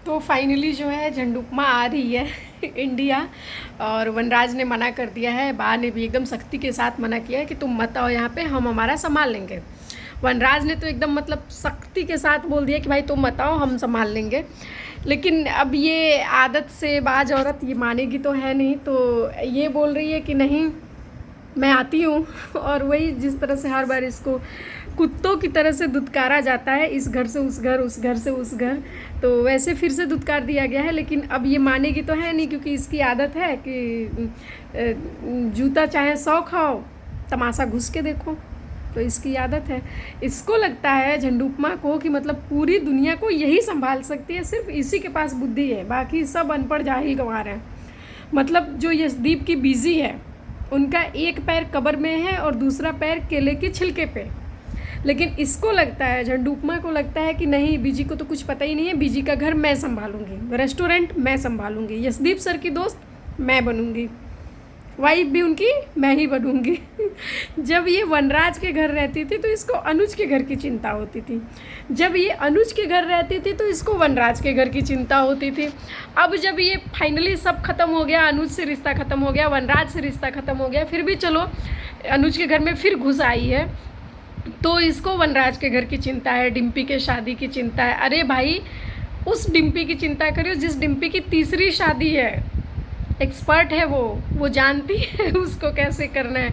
तो फाइनली जो है झंडुपमा आ रही है इंडिया। और वनराज ने मना कर दिया है, बा ने भी एकदम सख्ती के साथ मना किया है कि तुम मत आओ यहाँ पे, हम हमारा संभाल लेंगे। वनराज ने तो एकदम मतलब सख्ती के साथ बोल दिया कि भाई तुम मत आओ, हम संभाल लेंगे। लेकिन अब ये आदत से बाज औरत ये मानेगी तो है नहीं, तो ये बोल रही है कि नहीं मैं आती हूँ। और वही जिस तरह से हर बार इसको कुत्तों की तरह से दुत्कारा जाता है, इस घर से उस घर, उस घर से उस घर, तो वैसे फिर से दुत्कार दिया गया है। लेकिन अब ये मानेगी तो है नहीं, क्योंकि इसकी आदत है कि जूता चाहे 100 खाओ, तमाशा घुस के देखो। तो इसकी आदत है। इसको लगता है झंडुपमा को कि मतलब पूरी दुनिया को यही संभाल सकती है, सिर्फ इसी के पास बुद्धि है, बाकी सब अनपढ़ जाहिल गंवार हैं। मतलब जो यशदीप की बीजी है, उनका एक पैर कब्र में है और दूसरा पैर केले के छिलके पे। लेकिन इसको लगता है, झंडुपमा को लगता है कि नहीं, बीजी को तो कुछ पता ही नहीं है, बीजी का घर मैं संभालूंगी, रेस्टोरेंट मैं संभालूंगी, यशदीप सर की दोस्त मैं बनूंगी, वाइफ भी उनकी मैं ही बनूंगी। जब ये वनराज के घर रहती थी तो इसको अनुज के घर की चिंता होती थी, जब ये अनुज के घर रहती थी तो इसको वनराज के घर की चिंता होती थी। अब जब ये फाइनली सब खत्म हो गया, अनुज से रिश्ता ख़त्म हो गया, वनराज से रिश्ता ख़त्म हो गया, फिर भी चलो अनुज के घर में फिर घुस आई है, तो इसको वनराज के घर की चिंता है, डिम्पी के शादी की चिंता है। अरे भाई, उस डिम्पी की चिंता करियो जिस डिम्पी की तीसरी शादी है। एक्सपर्ट है वो जानती है उसको कैसे करना है।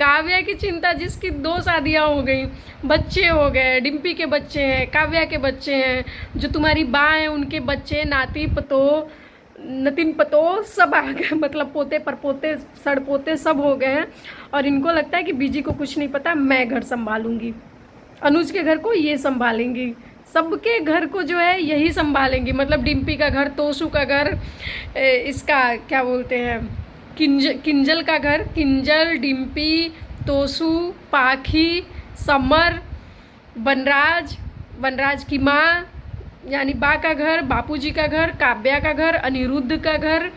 काव्या की चिंता जिसकी 2 शादियाँ हो गई, बच्चे हो गए, डिम्पी के बच्चे हैं, काव्या के बच्चे हैं, जो तुम्हारी बा हैं उनके बच्चे, नाती पतो, नतिन पतो सब आ गए, मतलब पोते परपोते सड़पोते सब हो गए हैं। और इनको लगता है कि बीजी को कुछ नहीं पता, मैं घर संभालूंगी, अनुज के घर को ये संभालेंगी, सबके घर को जो है यही संभालेंगी। मतलब डिम्पी का घर, तोशु का घर, इसका क्या बोलते हैं, किंजल का घर, किंजल, डिम्पी, तोशु, पाखी, समर, वनराज की माँ यानी बा का घर, बापूजी का घर, काव्या का घर, अनिरुद्ध का घर,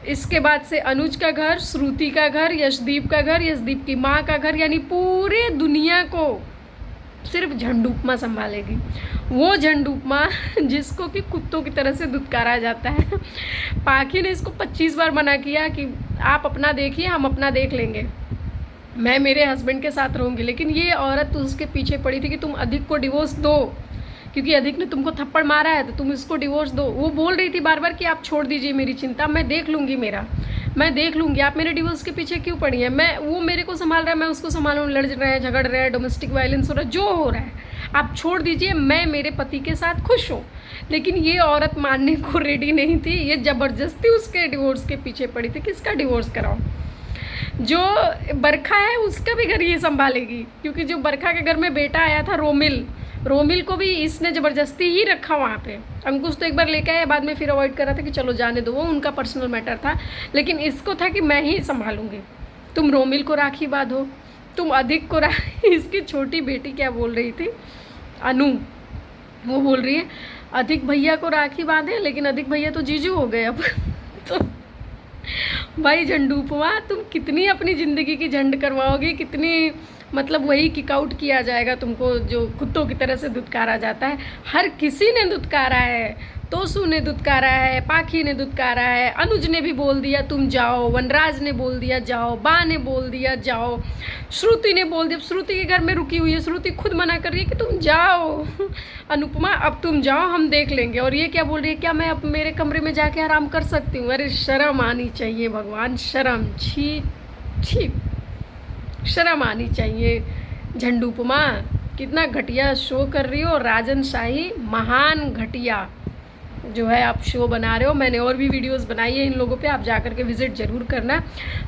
इसके बाद से अनुज का घर, श्रुति का घर, यशदीप का घर, यशदीप की माँ का घर, यानी पूरे दुनिया को सिर्फ झंडुपमा संभालेगी। वो झंडुपमा जिसको कि कुत्तों की तरह से दुत्कारा जाता है। पाखी ने इसको 25 बार मना किया कि आप अपना देखिए, हम अपना देख लेंगे, मैं मेरे हस्बैंड के साथ रहूँगी। लेकिन ये औरत तो उसके पीछे पड़ी थी कि तुम अधिक को डिवोर्स दो, क्योंकि अधिक ने तुमको थप्पड़ मारा है तो तुम इसको डिवोर्स दो। वो बोल रही थी बार बार कि आप छोड़ दीजिए मेरी चिंता, मैं देख लूँगी, मैं देख लूँगी, आप मेरे डिवोर्स के पीछे क्यों पड़ी हैं। वो मेरे को संभाल रहा है, मैं उसको संभालूँ, लड़ रहे हैं, झगड़ रहे हैं, डोमेस्टिक वायलेंस हो रहा है, जो हो रहा है, आप छोड़ दीजिए, मैं मेरे पति के साथ खुश हूँ। लेकिन ये औरत मानने को रेडी नहीं थी, ये ज़बरदस्ती उसके डिवोर्स के पीछे पड़ी थी। किसका डिवोर्स कराओ? जो बरखा है उसका भी घर ये संभालेगी, क्योंकि जो बरखा के घर में बेटा आया था रोमिल को भी इसने ज़बरदस्ती ही रखा वहाँ पे। अंकुश तो एक बार लेके आया, बाद में फिर अवॉइड कर रहा था कि चलो जाने दो, वो उनका पर्सनल मैटर था। लेकिन इसको था कि मैं ही संभालूंगी, तुम रोमिल को राखी बांधो, तुम अधिक को राखी। इसकी छोटी बेटी क्या बोल रही थी, अनु, वो बोल रही है अधिक भैया को राखी बांधे, लेकिन अधिक भैया तो जीजू हो गए अब। तो भाई झंडुपमा, तुम कितनी अपनी ज़िंदगी की झंड करवाओगी, कितनी मतलब वही किक आउट किया जाएगा तुमको, जो कुत्तों की तरह से दुत्कारा जाता है। हर किसी ने दुत्कारा है, तोशु ने दुत्कारा है, पाखी ने दुत्कारा है, अनुज ने भी बोल दिया तुम जाओ, वनराज ने बोल दिया जाओ, बा ने बोल दिया जाओ, श्रुति ने बोल दिया, श्रुति के घर में रुकी हुई है, श्रुति खुद मना कर रही है कि तुम जाओ अनुपमा, अब तुम जाओ, हम देख लेंगे। और ये क्या बोल रही है, क्या मैं अब मेरे कमरे में जाके आराम कर सकती हूँ? अरे शर्म आनी चाहिए भगवान, शर्म, छी छी, शर्म आनी चाहिए। झंडुपमा कितना घटिया शो कर रही हो, राजन शाही महान घटिया जो है आप शो बना रहे हो। मैंने और भी वीडियोस बनाई है इन लोगों पे, आप जाकर के विज़िट ज़रूर करना,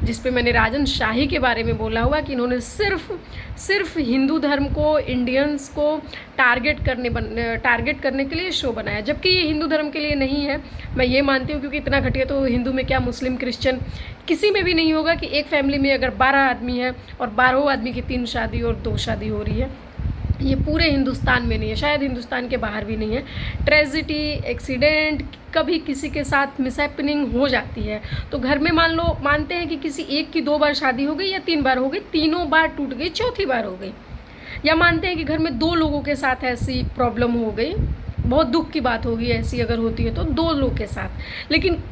जिस पे मैंने राजन शाही के बारे में बोला हुआ कि इन्होंने सिर्फ हिंदू धर्म को, इंडियंस को टारगेट करने के लिए शो बनाया, जबकि ये हिंदू धर्म के लिए नहीं है। मैं ये मानती हूँ, क्योंकि इतना घटिया तो हिंदू में क्या, मुस्लिम, क्रिश्चियन किसी में भी नहीं होगा कि एक फैमिली में अगर 12 आदमी है और 12 आदमी की 3 शादी और 2 शादी हो रही है। ये पूरे हिंदुस्तान में नहीं है, शायद हिंदुस्तान के बाहर भी नहीं है। ट्रेजिडी, एक्सीडेंट, कभी किसी के साथ मिसहैपनिंग हो जाती है, तो घर में मानते हैं कि किसी एक की 2 बार शादी हो गई या 3 बार हो गई, 3 बार टूट गई, 4थी बार हो गई, या मानते हैं कि घर में 2 लोगों के साथ ऐसी प्रॉब्लम हो गई, बहुत दुख की बात होगी ऐसी अगर होती है तो 2 लोग के साथ। लेकिन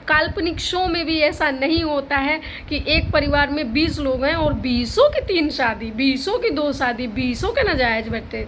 काल्पनिक शो में भी ऐसा नहीं होता है कि एक परिवार में 20 लोग हैं और 20 की 3 शादी, 20 की 2 शादी, 20 के नाजायज़ बच्चे।